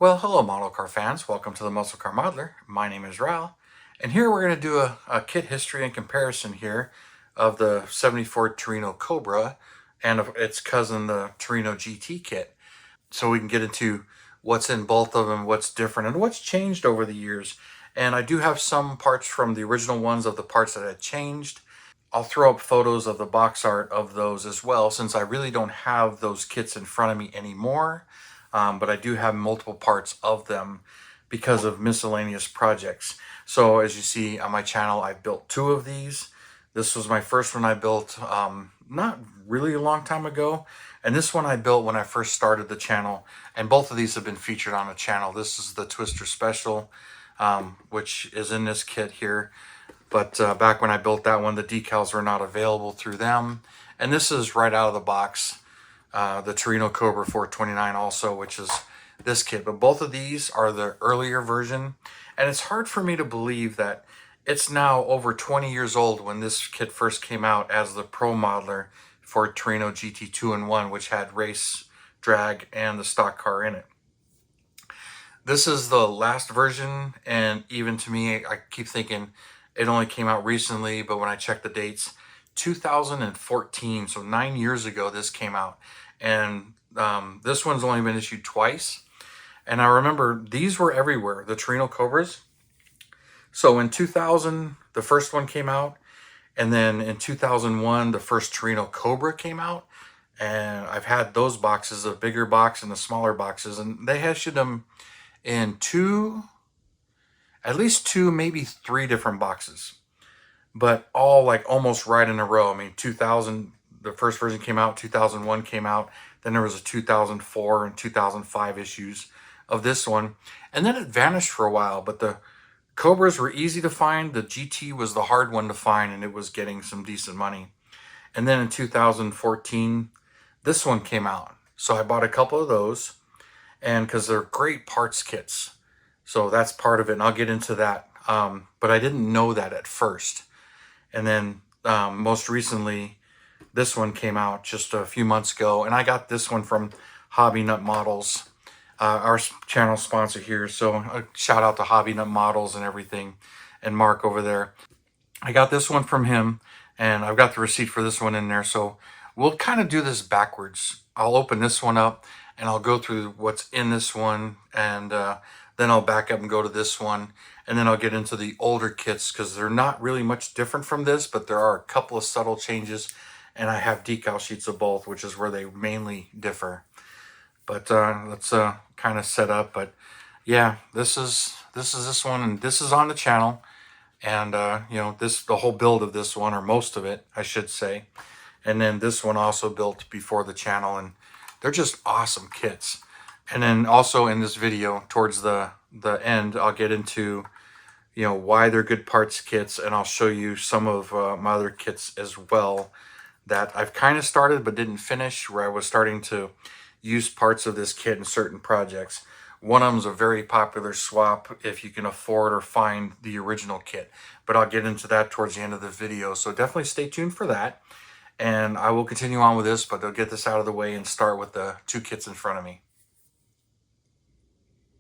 Well, hello model car fans. Welcome to the Muscle Car Modeler. My name is Revell, and here we're going to do a kit history and comparison here of the '74 Torino Cobra and of its cousin, the Torino GT kit. So we can get into what's in both of them, what's different, and what's changed over the years. And I do have some parts from the original ones of the parts that had changed. I'll throw up photos of the box art of those as well, since I really don't have those kits in front of me anymore. But I do have multiple parts of them because of miscellaneous projects. So as you see on my channel, I built two of these. This was my first one I built not really a long time ago. And this one I built when I first started the channel. And both of these have been featured on the channel. This is the Twister Special, which is in this kit here. But back when I built that one, the decals were not available through them. And this is right out of the box, the Torino Cobra 429 also, which is this kit. But both of these are the earlier version. And it's hard for me to believe that it's now over 20 years old when this kit first came out as the Pro Modeler for Torino GT 2-in-1, which had race, drag, and the stock car in it. This is the last version, and even to me, I keep thinking it only came out recently, but when I check the dates, 2014, so 9 years ago this came out. And this one's only been issued twice. And I remember these were everywhere, the Torino Cobras. So in 2000, the first one came out. And then in 2001, the first Torino Cobra came out. And I've had those boxes, a bigger box and the smaller boxes. And they issued them in at least two, maybe three different boxes. But all like almost right in a row. I mean, 2000, the first version came out, 2001 came out. Then there was a 2004 and 2005 issues of this one. And then it vanished for a while, but the Cobras were easy to find. The GT was the hard one to find, and it was getting some decent money. And then in 2014, this one came out. So I bought a couple of those, and because they're great parts kits. So that's part of it, and I'll get into that. But I didn't know that at first. And then most recently, this one came out just a few months ago, and I got this one from Hobby Nut Models, our channel sponsor here. So a shout out to Hobby Nut Models and everything, and Mark over there. I got this one from him, and I've got the receipt for this one in there. So we'll kind of do this backwards. I'll open this one up, and I'll go through what's in this one, and then I'll back up and go to this one, and then I'll get into the older kits because they're not really much different from this, but there are a couple of subtle changes, and I have decal sheets of both, which is where they mainly differ. But let's kind of set up. But yeah, this is this one, and this is on the channel, and you know, the whole build of this one, or most of it, I should say, and then this one also built before the channel, and they're just awesome kits. And then also in this video, towards the end, I'll get into, you know, why they're good parts kits, and I'll show you some of my other kits as well that I've kind of started but didn't finish, where I was starting to use parts of this kit in certain projects. One of them is a very popular swap if you can afford or find the original kit, but I'll get into that towards the end of the video, so definitely stay tuned for that. And I will continue on with this, but I'll get this out of the way and start with the two kits in front of me.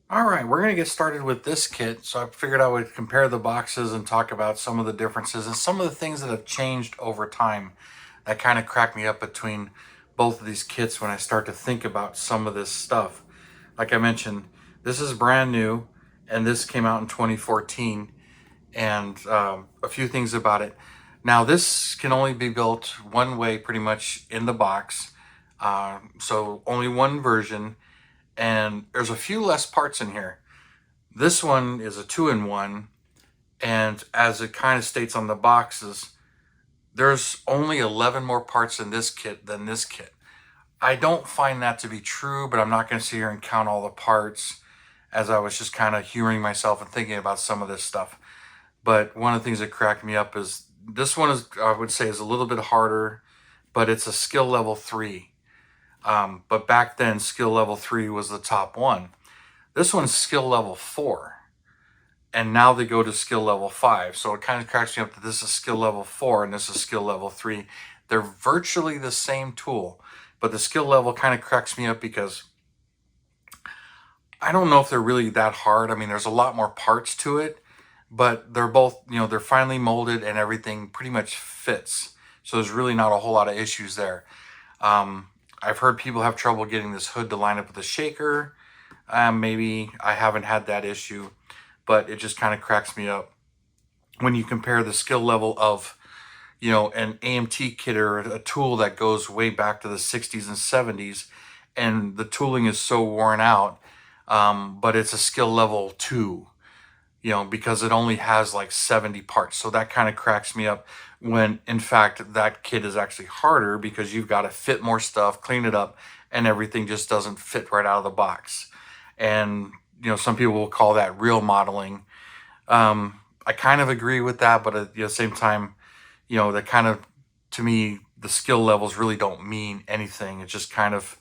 All right, we're going to get started with this kit. So I figured I would compare the boxes and talk about some of the differences and some of the things that have changed over time that kind of crack me up between both of these kits when I start to think about some of this stuff. Like I mentioned, this is brand new, and this came out in 2014, and a few things about it. Now, this can only be built one way pretty much in the box, so only one version. And there's a few less parts in here. This one is a 2-in-1, and as it kind of states on the boxes, there's only 11 more parts in this kit than this kit. I don't find that to be true, but I'm not going to sit here and count all the parts, as I was just kind of humoring myself and thinking about some of this stuff. But one of the things that cracked me up is this one is, I would say, is a little bit harder, but it's a skill level 3. But back then, skill level 3 was the top one. This one's skill level 4. And now they go to skill level 5. So it kind of cracks me up that this is skill level 4 and this is skill level 3. They're virtually the same tool. But the skill level kind of cracks me up because I don't know if they're really that hard. I mean, there's a lot more parts to it, but they're both, they're finely molded and everything pretty much fits. So there's really not a whole lot of issues there. I've heard people have trouble getting this hood to line up with the shaker. Maybe I haven't had that issue, but it just kind of cracks me up when you compare the skill level of, an AMT kit or a tool that goes way back to the 60s and 70s, and the tooling is so worn out, but it's a skill level 2, because it only has like 70 parts. So that kind of cracks me up when in fact that kit is actually harder because you've got to fit more stuff, clean it up, and everything just doesn't fit right out of the box. And, some people will call that real modeling. I kind of agree with that, but at the same time, that kind of, to me, the skill levels really don't mean anything. It's just kind of,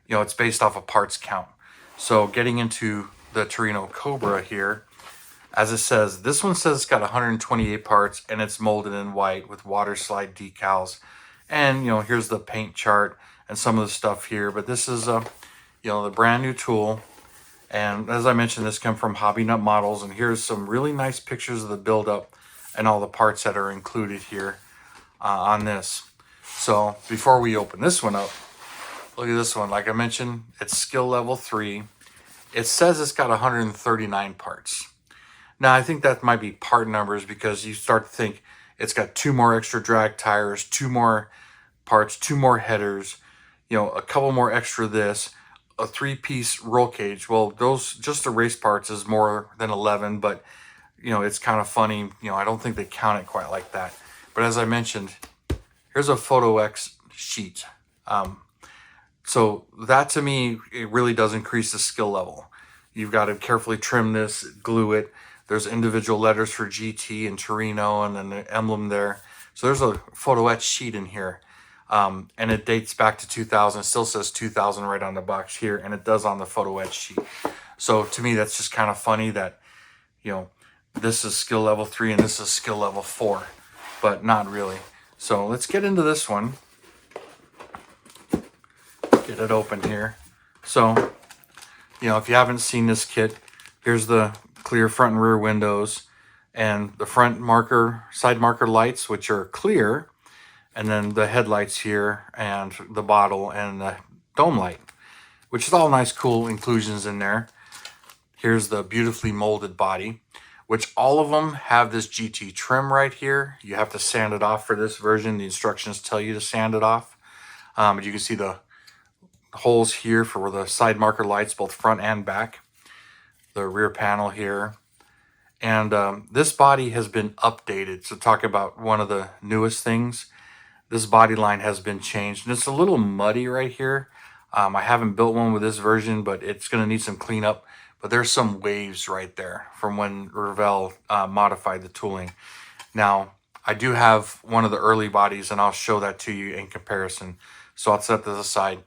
it's based off a parts count. So getting into the Torino Cobra here, as it says, this one says it's got 128 parts and it's molded in white with water slide decals. And, here's the paint chart and some of the stuff here. But this is, the brand new tool. And as I mentioned, this comes from Hobby Nut Models. And here's some really nice pictures of the buildup and all the parts that are included here on this. So before we open this one up, look at this one. Like I mentioned, it's skill level 3. It says it's got 139 parts. Now, I think that might be part numbers because you start to think it's got 2 more extra drag tires, 2 more parts, 2 more headers, a couple more extra this, a 3-piece roll cage. Well, those, just the race parts is more than 11, but, it's kind of funny. I don't think they count it quite like that. But as I mentioned, here's a Photo X sheet. So that to me, it really does increase the skill level. You've got to carefully trim this, glue it. There's individual letters for GT and Torino and then the emblem there. So there's a photo etch sheet in here. And it dates back to 2000. It still says 2000 right on the box here, and it does on the photo etch sheet. So to me, that's just kind of funny that, this is skill level 3 and this is skill level 4, but not really. So let's get into this one. Get it open here. So, if you haven't seen this kit, here's the clear front and rear windows and the front marker, side marker lights, which are clear, and then the headlights here and the bottle and the dome light, which is all nice, cool inclusions in there. Here's the beautifully molded body, which all of them have this GT trim right here. You have to sand it off for this version. The instructions tell you to sand it off. But you can see the holes here for the side marker lights, both front and back. The rear panel here. And this body has been updated. So talk about one of the newest things. This body line has been changed. And it's a little muddy right here. I haven't built one with this version, but it's going to need some cleanup. But there's some waves right there from when Revell modified the tooling. Now, I do have one of the early bodies, and I'll show that to you in comparison. So I'll set this aside.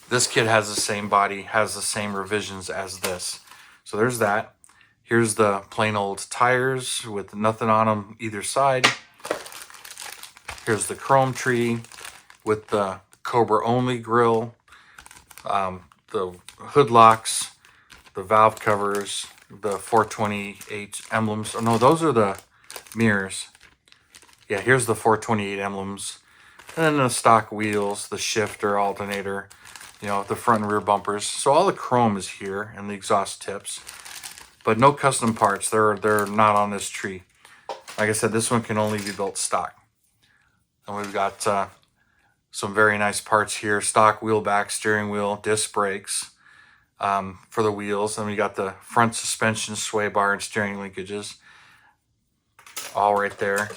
This kit has the same body, has the same revisions as this. So there's that. Here's the plain old tires with nothing on them either side. Here's the chrome tree with the Cobra only grill, the hood locks, the valve covers, the 428 emblems. Oh no, those are the mirrors. Yeah, here's the 428 emblems. And then the stock wheels, the shifter, alternator, the front and rear bumpers. So all the chrome is here and the exhaust tips. But no custom parts. They're not on this tree. Like I said, this one can only be built stock. And we've got some very nice parts here. Stock wheel back, steering wheel, disc brakes. For the wheels. Then we got the front suspension, sway bar, and steering linkages all right there.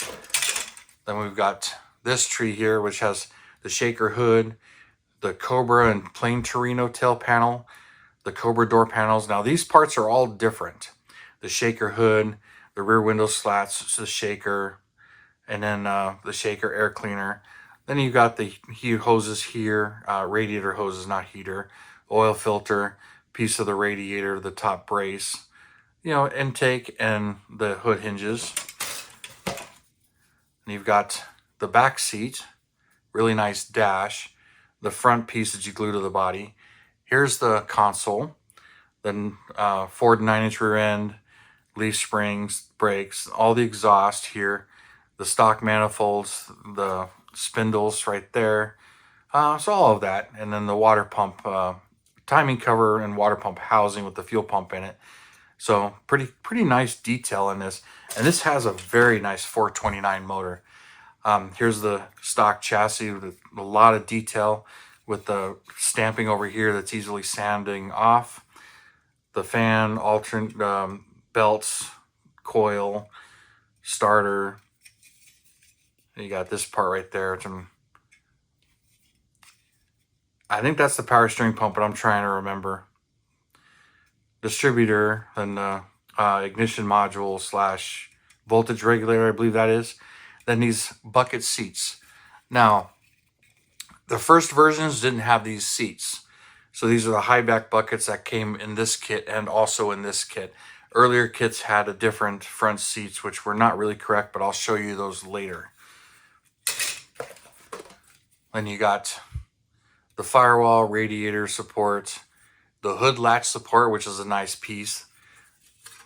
Then we've got this tree here, which has the shaker hood, the Cobra and plain Torino tail panel, the Cobra door panels. Now these parts are all different. The shaker hood, the rear window slats, the shaker, and then the shaker air cleaner. Then you got the hoses here, radiator hoses, not heater, oil filter, piece of the radiator, the top brace, intake, and the hood hinges. And you've got the back seat, really nice dash, the front piece that you glue to the body. Here's the console, the Ford 9-inch rear end, leaf springs, brakes, all the exhaust here, the stock manifolds, the spindles right there. So all of that, and then the water pump, timing cover and water pump housing with the fuel pump in it. So pretty nice detail in this. And this has a very nice 429 motor. Here's the stock chassis with a lot of detail with the stamping over here that's easily sanding off. The fan, alternate belts, coil, starter. You got this part right there. I think that's the power steering pump, but I'm trying to remember. Distributor and ignition module slash voltage regulator, I believe that is. Then these bucket seats. Now, the first versions didn't have these seats. So these are the high back buckets that came in this kit and also in this kit. Earlier kits had a different front seats, which were not really correct, but I'll show you those later. Then you got the firewall, radiator support, the hood latch support, which is a nice piece.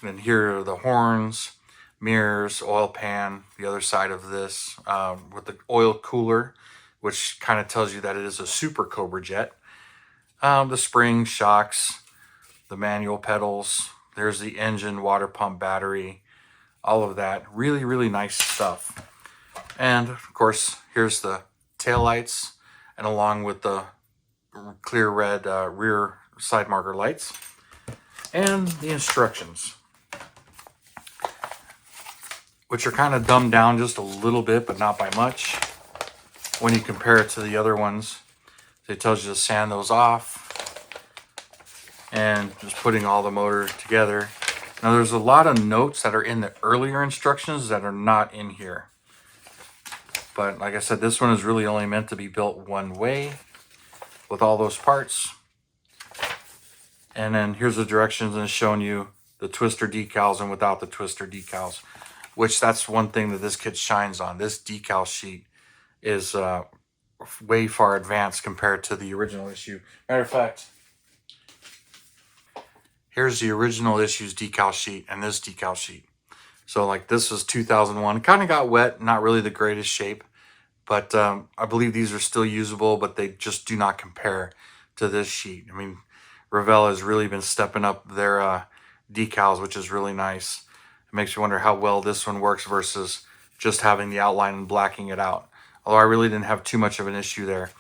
And then here are the horns, mirrors, oil pan, the other side of this with the oil cooler, which kind of tells you that it is a Super Cobra jet. The springs, shocks, the manual pedals. There's the engine, water pump, battery, all of that. Really nice stuff. And of course, here's the taillights, and along with the clear red rear side marker lights, and the instructions, which are kind of dumbed down just a little bit, but not by much when you compare it to the other ones. It tells you to sand those off and just putting all the motor together. Now there's a lot of notes that are in the earlier instructions that are not in here. But like I said, this one is really only meant to be built one way with all those parts. And then here's the directions, and it's showing you the twister decals and without the twister decals, which that's one thing that this kit shines on. This decal sheet is way far advanced compared to the original issue. Matter of fact, here's the original issue's decal sheet and this decal sheet. So like this was 2001, kind of got wet, not really the greatest shape, but I believe these are still usable, but they just do not compare to this sheet. I mean, Revell has really been stepping up their decals, which is really nice. It makes you wonder how well this one works versus just having the outline and blacking it out. Although I really didn't have too much of an issue there,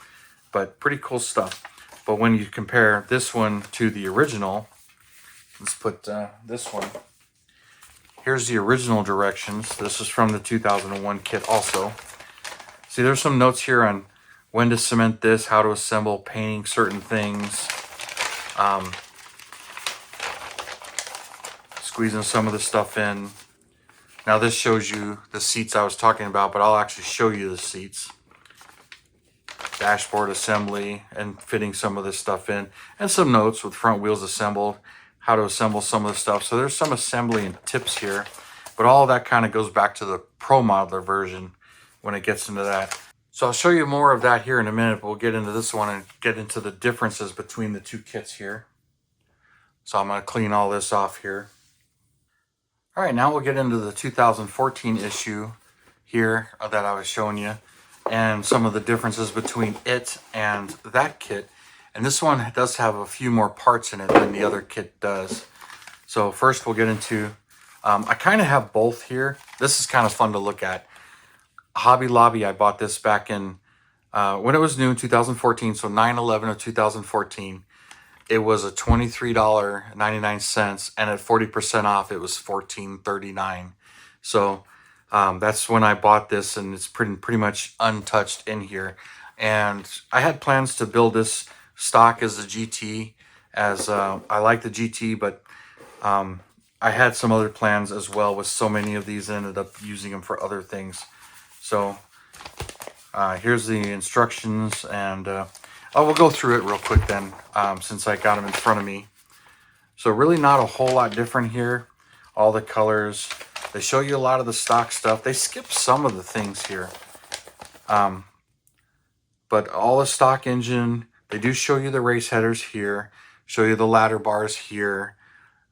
but pretty cool stuff. But when you compare this one to the original, let's put this one. Here's the original directions. This is from the 2001 kit also. See, there's some notes here on when to cement this, how to assemble, painting certain things. Squeezing some of the stuff in. Now this shows you the seats I was talking about, but I'll actually show you the seats. Dashboard assembly and fitting some of this stuff in. And some notes with front wheels assembled, how to assemble some of the stuff. So there's some assembly and tips here, but all of that kind of goes back to the Pro Modeler version when it gets into that. So I'll show you more of that here in a minute, but we'll get into this one and get into the differences between the two kits here. So I'm going to clean all this off here. All right, now we'll get into the 2014 issue here that I was showing you and some of the differences between it and that kit. And this one does have a few more parts in it than the other kit does. So first we'll get into, I kind of have both here. This is kind of fun to look at. Hobby Lobby, I bought this back in, when it was new in 2014, so 9/11 of 2014. It was a $23.99, and at 40% off, it was $14.39. So that's when I bought this, and it's pretty much untouched in here. And I had plans to build this stock as a GT, as I like the GT, but I had some other plans as well with so many of these. I ended up using them for other things. So here's the instructions, and we'll go through it real quick then, since I got them in front of me. So really not a whole lot different here. All the colors. They show you a lot of the stock stuff. They skip some of the things here. But all the stock engine. They do show you the race headers here. show you the ladder bars here.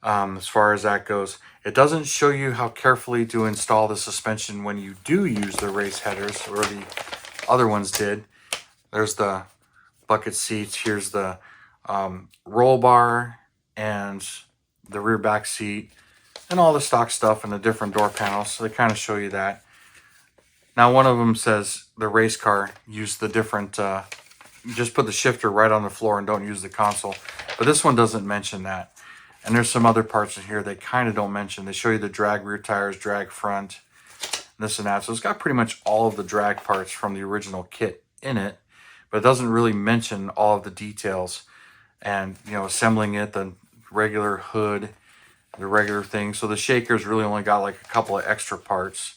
As far as that goes, it doesn't show you how carefully to install the suspension when you do use the race headers, or the other ones did. There's the bucket seats. Here's the roll bar and the rear back seat and all the stock stuff and the different door panels. So they kind of show you that. Now, one of them says the race car used the different, just put the shifter right on the floor and don't use the console. But this one doesn't mention that. And there's some other parts in here they kind of don't mention. They show you the drag rear tires, drag front, this and that. So it's got pretty much all of the drag parts from the original kit in it, but it doesn't really mention all of the details. And, you know, assembling it, the regular hood, the regular thing. So the shaker's really only got like a couple of extra parts,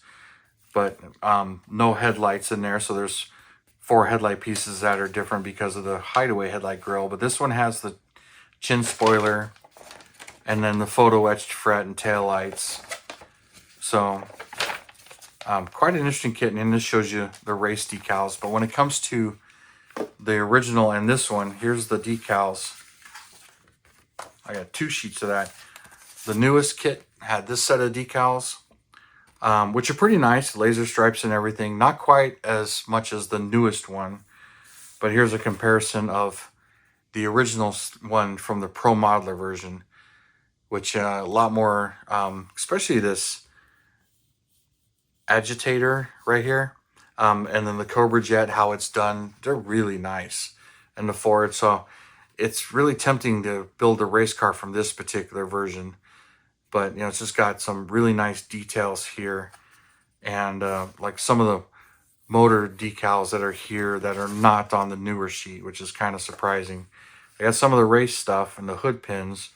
but no headlights in there. So there's 4 headlight pieces that are different because of the hideaway headlight grill. But this one has the chin spoiler, and then the photo etched fret and tail lights. So quite an interesting kit, and this shows you the race decals. But when it comes to the original and this one, here's the decals. I got 2 sheets of that. The newest kit had this set of decals, which are pretty nice, laser stripes and everything. Not quite as much as the newest one, but here's a comparison of the original one from the Pro Modeler version, which a lot more, especially this agitator right here, and then the Cobra Jet, how it's done, they're really nice. And the Ford, so it's really tempting to build a race car from this particular version. But, you know, it's just got some really nice details here. And like some of the motor decals that are here that are not on the newer sheet, which is kind of surprising. I got some of the race stuff and the hood pins,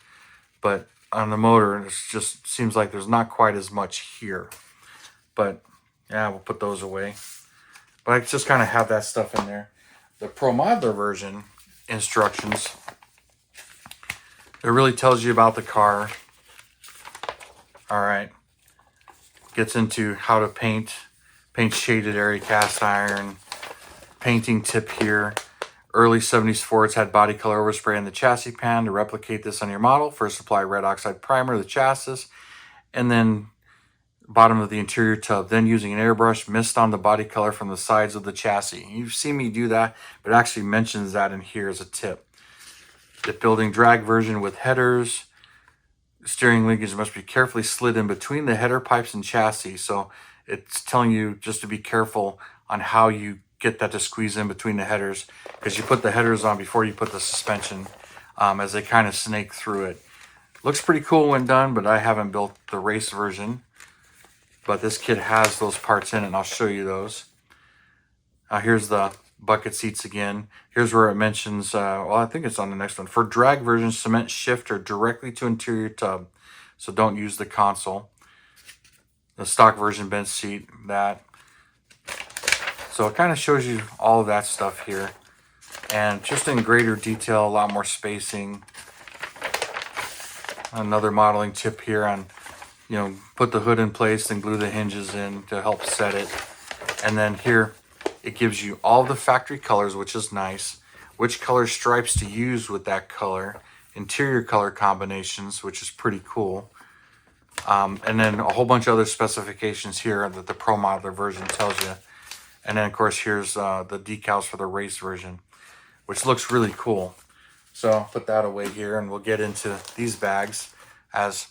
but on the motor, it just seems like there's not quite as much here. But yeah, we'll put those away. But I just kind of have that stuff in there. The Pro Modeler version instructions, it really tells you about the car. All right, gets into how to paint shaded area, cast iron, painting tip here. Early 70s Fords had body color overspray in the chassis pan. To replicate this on your model, first apply red oxide primer to the chassis, and then bottom of the interior tub. Then using an airbrush, mist on the body color from the sides of the chassis. You've seen me do that, but it actually mentions that in here as a tip. The building drag version with headers. Steering linkage must be carefully slid in between the header pipes and chassis. So it's telling you just to be careful on how you get that to squeeze in between the headers, because you put the headers on before you put the suspension, as they kind of snake through it. Looks pretty cool when done, but I haven't built the race version. But this kit has those parts in it, and I'll show you those. Here's the bucket seats again. Here's where it mentions, well, I think it's on the next one. For drag version, cement shifter directly to interior tub. So don't use the console. The stock version bench seat, that. So it kind of shows you all of that stuff here. And just in greater detail, a lot more spacing. Another modeling tip here on, you know, put the hood in place, then glue the hinges in to help set it. And then here, it gives you all the factory colors, which is nice. Which color stripes to use with that color. Interior color combinations, which is pretty cool. And then a whole bunch of other specifications here that the Pro Modeler version tells you. And then, of course, here's the decals for the race version, which looks really cool. So I'll put that away here, and we'll get into these bags, as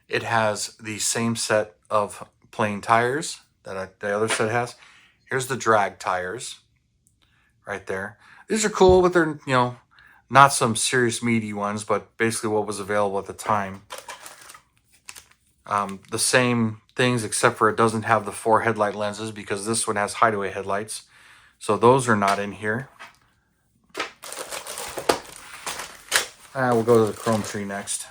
it has the same set of plain tires that the other set has. Here's the drag tires right there. These are cool, but they're, you know, not some serious meaty ones, but basically what was available at the time. The same things, except for it doesn't have the 4 headlight lenses, because this one has hideaway headlights. So those are not in here. We'll go to the chrome tree next.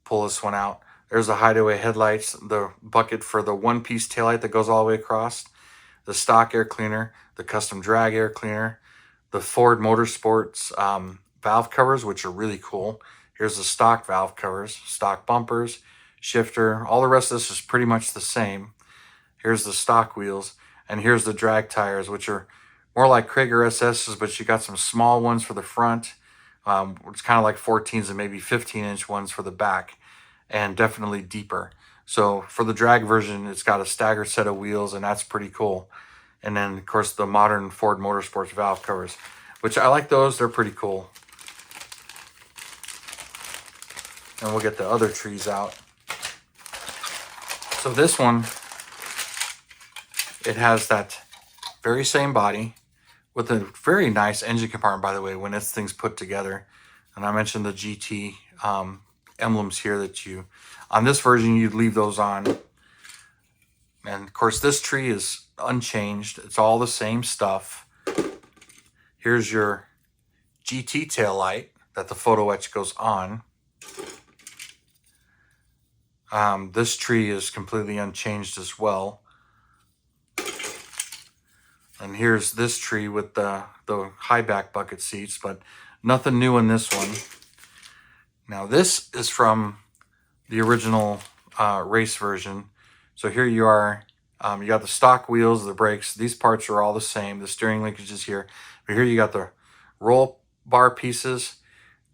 Pull this one out. There's the hideaway headlights, the bucket for the one-piece taillight that goes all the way across, the stock air cleaner, the custom drag air cleaner, the Ford Motorsports valve covers, which are really cool. Here's the stock valve covers, stock bumpers, shifter. All the rest of this is pretty much the same. Here's the stock wheels, and here's the drag tires, which are more like Krager SS's, but you got some small ones for the front, It's kind of like 14s and maybe 15-inch ones for the back, and definitely deeper. So for the drag version, it's got a staggered set of wheels, and that's pretty cool. And then, of course, the modern Ford Motorsports valve covers, which I like those. They're pretty cool. And we'll get the other trees out. So this one, it has that very same body with a very nice engine compartment, by the way, when this thing's put together. And I mentioned the GT emblems here that you, on this version, you'd leave those on. And of course, this tree is unchanged. It's all the same stuff. Here's your GT tail light that the photo etch goes on. This tree is completely unchanged as well. And here's this tree with the high back bucket seats, but nothing new in this one. Now this is from the original race version. So here you are. You got the stock wheels, the brakes. These parts are all the same. The steering linkage is here. But here you got the roll bar pieces,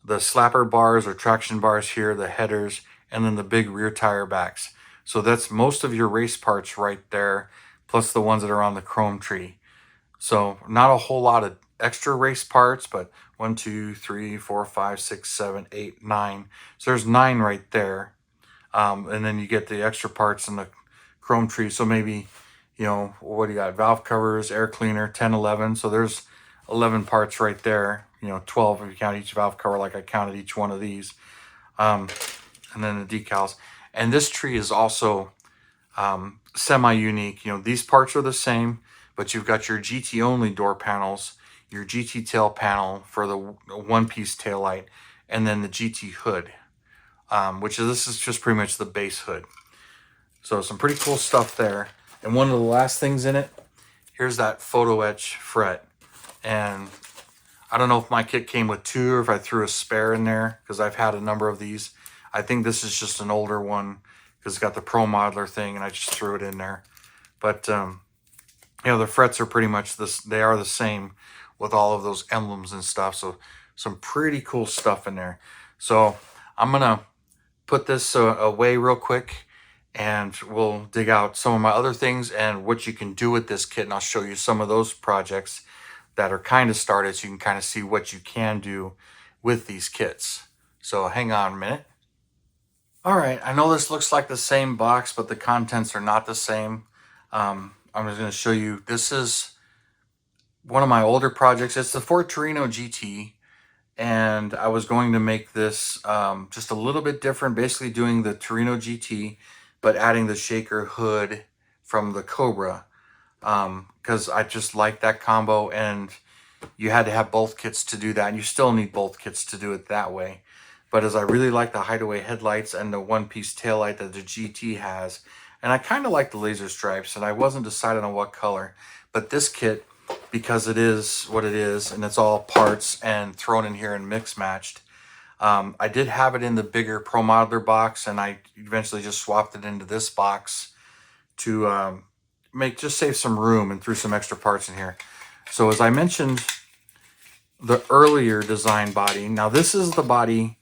the slapper bars or traction bars here, the headers, and then the big rear tire backs. So that's most of your race parts right there, plus the ones that are on the chrome tree. So not a whole lot of extra race parts, but 1, 2, 3, 4, 5, 6, 7, 8, 9. So there's 9 right there. And then you get the extra parts in the chrome tree. So maybe, you know, what do you got? Valve covers, air cleaner, 10, 11. So there's 11 parts right there. You know, 12 if you count each valve cover like I counted each one of these. And then the decals. And this tree is also semi-unique. You know, these parts are the same, but you've got your GT only door panels, your GT tail panel for the one-piece tail light, and then the GT hood, this is just pretty much the base hood. So some pretty cool stuff there. And one of the last things in it, here's that photo etch fret. And I don't know if my kit came with 2 or if I threw a spare in there, because I've had a number of these. I think this is just an older one because it's got the Pro Modeler thing, and I just threw it in there. But you know, the frets are pretty much this. They are the same with all of those emblems and stuff. So some pretty cool stuff in there. So I'm gonna put this away real quick, and we'll dig out some of my other things and what you can do with this kit, and I'll show you some of those projects that are kind of started, so you can kind of see what you can do with these kits. So hang on a minute. All right, I know this looks like the same box, but the contents are not the same. I'm just going to show you. This is one of my older projects. It's the Ford Torino GT, and I was going to make this just a little bit different, basically doing the Torino GT, but adding the shaker hood from the Cobra, because I just like that combo, and you had to have both kits to do that, and you still need both kits to do it that way. But as I really like the hideaway headlights and the one-piece taillight that the GT has, and I kind of like the laser stripes, and I wasn't decided on what color, but this kit, because it is what it is, and it's all parts and thrown in here and mix matched, I did have it in the bigger Pro Modeler box, and I eventually just swapped it into this box to just save some room and threw some extra parts in here. So as I mentioned, the earlier design body, now this is the body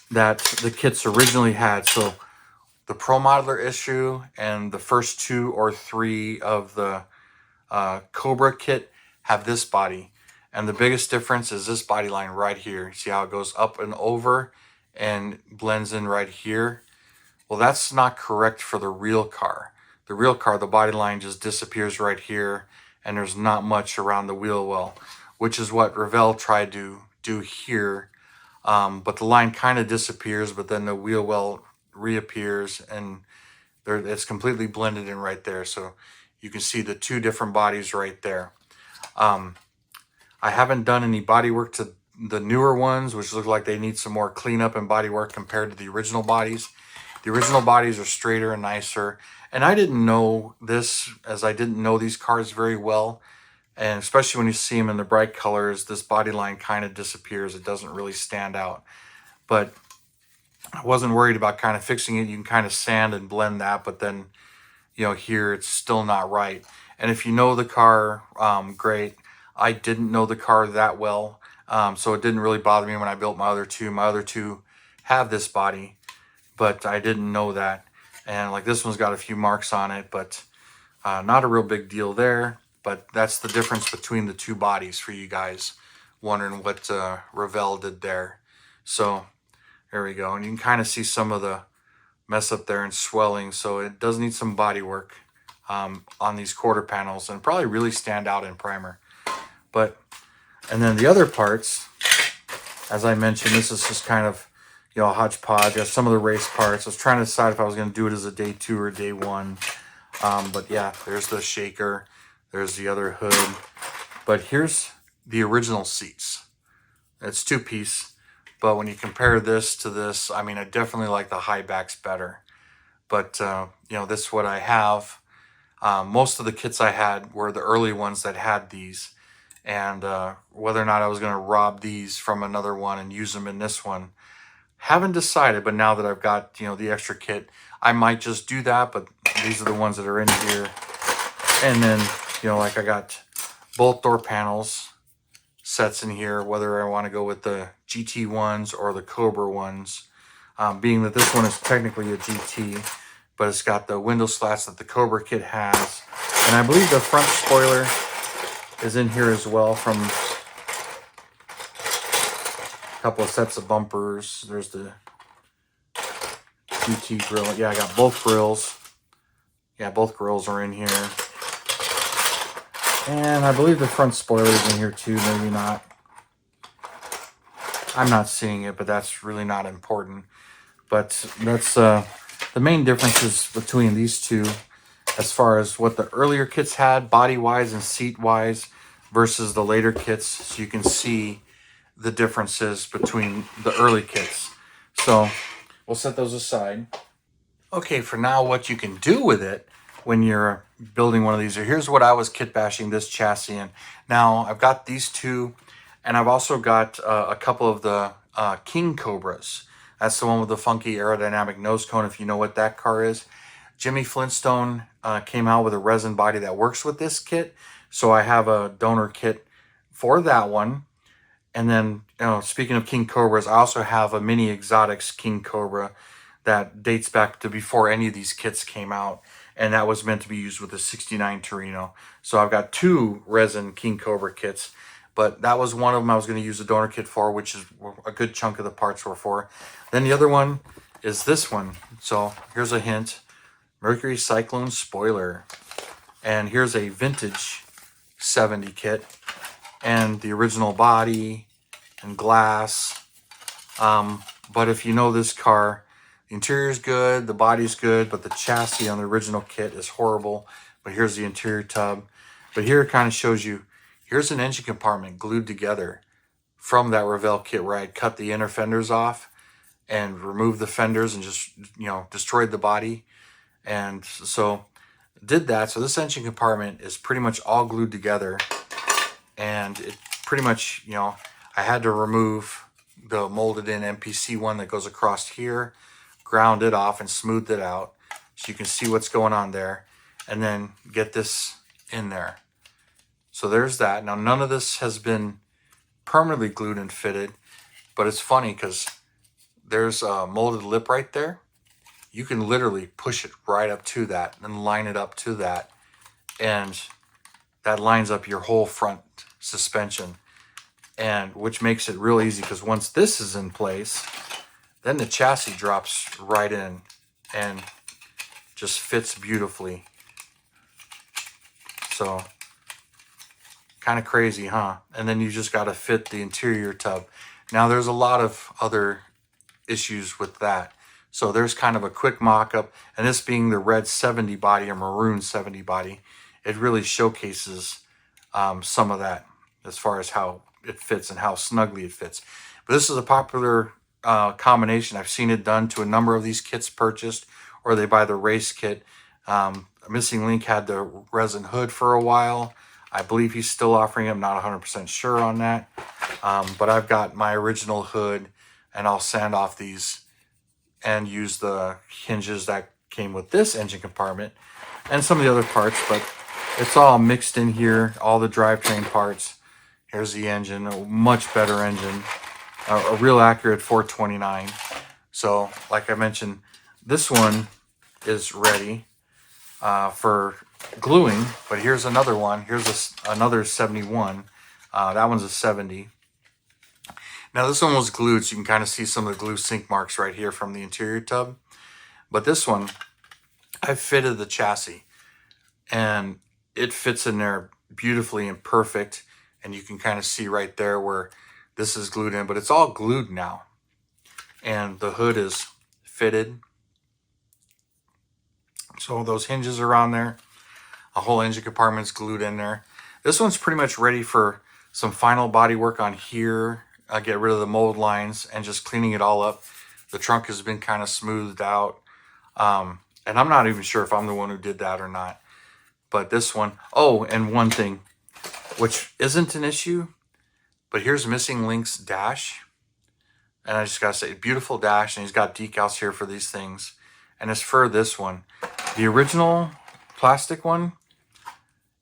that the kits originally had. So the Pro Modeler issue and the first 2 or 3 of the Cobra kit have this body. And the biggest difference is this body line right here. See how it goes up and over and blends in right here? Well, that's not correct for the real car. The real car, the body line just disappears right here, and there's not much around the wheel well, which is what Revell tried to do here. But the line kind of disappears, but then the wheel well reappears, and it's completely blended in right there. So you can see the 2 different bodies right there. I haven't done any body work to the newer ones, which look like they need some more cleanup and body work compared to the original bodies. The original bodies are straighter and nicer. And I didn't know this, as I didn't know these cars very well. And especially when you see them in the bright colors, this body line kind of disappears. It doesn't really stand out. But I wasn't worried about kind of fixing it. You can kind of sand and blend that, but then, you know, here it's still not right. And if you know the car, great. I didn't know the car that well. So it didn't really bother me when I built my other two. My other two have this body, but I didn't know that. And like this one's got a few marks on it, but not a real big deal there. But that's the difference between the two bodies for you guys wondering what Revell did there. So there we go. And you can kind of see some of the mess up there and swelling. So it does need some body work on these quarter panels, and probably really stand out in primer. But, and then the other parts, as I mentioned, this is just kind of, you know, a hodgepodge. Got some of the race parts. I was trying to decide if I was going to do it as a day 2 or day 1. But yeah, there's the shaker. There's the other hood. But here's the original seats. It's 2-piece. But when you compare this to this, I mean, I definitely like the high backs better. But, you know, this is what I have. Most of the kits I had were the early ones that had these. And whether or not I was going to rob these from another one and use them in this one, haven't decided. But now that I've got, you know, the extra kit, I might just do that. But these are the ones that are in here. And then, you know, like I got both door panels sets in here, whether I want to go with the GT ones or the Cobra ones. Being that this one is technically a GT, but it's got the window slats that the Cobra kit has. And I believe the front spoiler is in here as well, from a couple of sets of bumpers. There's the GT grill. Yeah, I got both grills. Yeah, both grills are in here. And I believe the front spoiler is in here too, maybe not. I'm not seeing it, but that's really not important. But that's the main differences between these two as far as what the earlier kits had body-wise and seat-wise versus the later kits. So you can see the differences between the early kits. So we'll set those aside. Okay, for now, what you can do with it when you're building one of these, or here's what I was kit bashing this chassis in. Now I've got these two, and I've also got a couple of the King Cobras. That's the one with the funky aerodynamic nose cone, if you know what that car is. Jimmy Flintstone came out with a resin body that works with this kit, so I have a donor kit for that one. And then, you know, speaking of King Cobras, I also have a Mini Exotics King Cobra that dates back to before any of these kits came out, and that was meant to be used with the 69 Torino. So I've got 2 resin King Cobra kits, but that was one of them I was going to use a donor kit for, which is a good chunk of the parts were for. Then the other one is this one. So here's a hint. Mercury Cyclone spoiler. And here's a vintage 70 kit. And the original body and glass. But if you know this car, the interior is good, the body's good, but the chassis on the original kit is horrible. But here's the interior tub. But here it kind of shows you, here's an engine compartment glued together from that Revell kit where I had cut the inner fenders off and removed the fenders and just, you know, destroyed the body. And so did that. So this engine compartment is pretty much all glued together. And it pretty much, you know, I had to remove the molded in MPC one that goes across here, ground it off and smoothed it out so you can see what's going on there, and then get this in there. So there's that. Now none of this has been permanently glued and fitted, but it's funny because there's a molded lip right there. You can literally push it right up to that and line it up to that, and that lines up your whole front suspension, and which makes it real easy because once this is in place, then the chassis drops right in and just fits beautifully. So kind of crazy, huh? And then you just got to fit the interior tub. Now there's a lot of other issues with that. So there's kind of a quick mock-up, and this being the red 70 body or maroon 70 body, it really showcases some of that as far as how it fits and how snugly it fits. But this is a popular combination. I've seen it done to a number of these kits purchased, or they buy the race kit. Missing Link had the resin hood for a while. I believe he's still offering it. I'm not 100% sure on that. But I've got my original hood, and I'll sand off these and use the hinges that came with this engine compartment and some of the other parts, but it's all mixed in here, all the drivetrain parts. Here's the engine, a much better engine, a real accurate 429. So like I mentioned, this one is ready for gluing, but here's another one. Here's another 71. That one's a 70. Now this one was glued, so you can kind of see some of the glue sink marks right here from the interior tub. But this one, I fitted the chassis, and it fits in there beautifully and perfect. And you can kind of see right there where this is glued in, but it's all glued now. And the hood is fitted. So those hinges are on there. A whole engine compartment's glued in there. This one's pretty much ready for some final body work on here. Get rid of the mold lines and just cleaning it all up. The trunk has been kind of smoothed out. And I'm not even sure if I'm the one who did that or not. But this one, oh, and one thing, which isn't an issue, but here's Missing Link's dash. And I just gotta say, beautiful dash, and he's got decals here for these things. And as for this one, the original plastic one,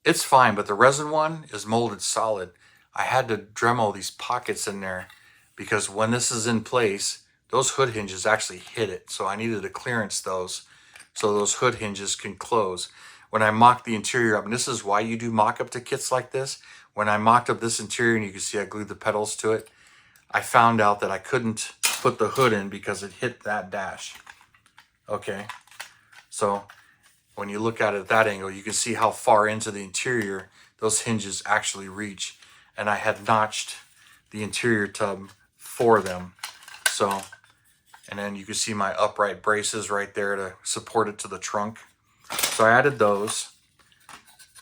it's fine, but the resin one is molded solid. I had to Dremel these pockets in there because when this is in place, those hood hinges actually hit it. So I needed to clearance those so those hood hinges can close. When I mocked the interior up, and this is why you do mock-up to kits like this, when I mocked up this interior, and you can see I glued the pedals to it, I found out that I couldn't put the hood in because it hit that dash. Okay, so when you look at it at that angle, you can see how far into the interior those hinges actually reach. And I had notched the interior tub for them. So, and then you can see my upright braces right there to support it to the trunk. So I added those.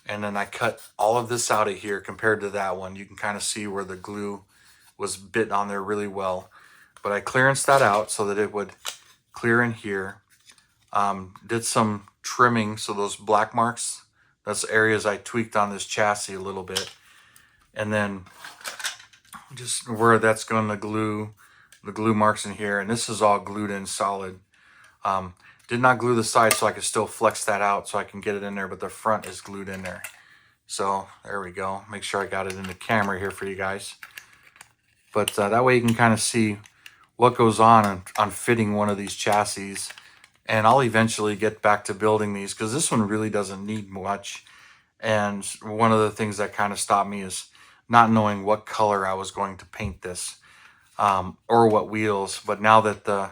And then I cut all of this out of here compared to that one. You can kind of see where the glue was bit on there really well. But I clearanced that out so that it would clear in here. Did some trimming, so those black marks, that's areas I tweaked on this chassis a little bit. And then just where that's going to glue, the glue marks in here, and this is all glued in solid. Did not glue the side so I could still flex that out so I can get it in there, but the front is glued in there. So there we go. Make sure I got it in the camera here for you guys. But that way you can kind of see what goes on fitting one of these chassis. And I'll eventually get back to building these because this one really doesn't need much. And one of the things that kind of stopped me is not knowing what color I was going to paint this or what wheels. But now that the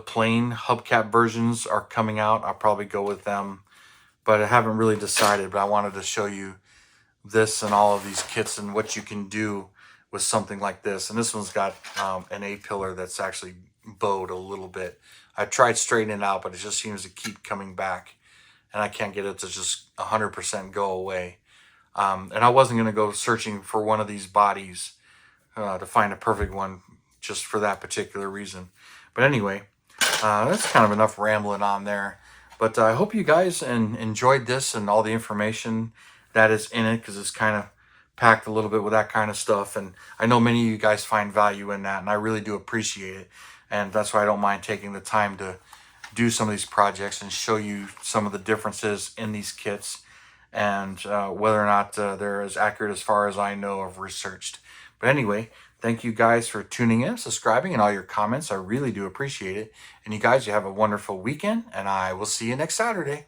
plain hubcap versions are coming out, I'll probably go with them. But I haven't really decided, but I wanted to show you this and all of these kits and what you can do with something like this. And this one's got an A-pillar that's actually bowed a little bit. I tried straightening it out, but it just seems to keep coming back. And I can't get it to just 100% go away. And I wasn't going to go searching for one of these bodies to find a perfect one just for that particular reason. But anyway, that's kind of enough rambling on there. But I hope you guys enjoyed this and all the information that is in it, because it's kind of packed a little bit with that kind of stuff. And I know many of you guys find value in that, and I really do appreciate it. And that's why I don't mind taking the time to do some of these projects and show you some of the differences in these kits and whether or not they're as accurate as far as I know of researched. But anyway, thank you guys for tuning in, subscribing, and all your comments. I really do appreciate it. And you guys, you have a wonderful weekend, and I will see you next Saturday.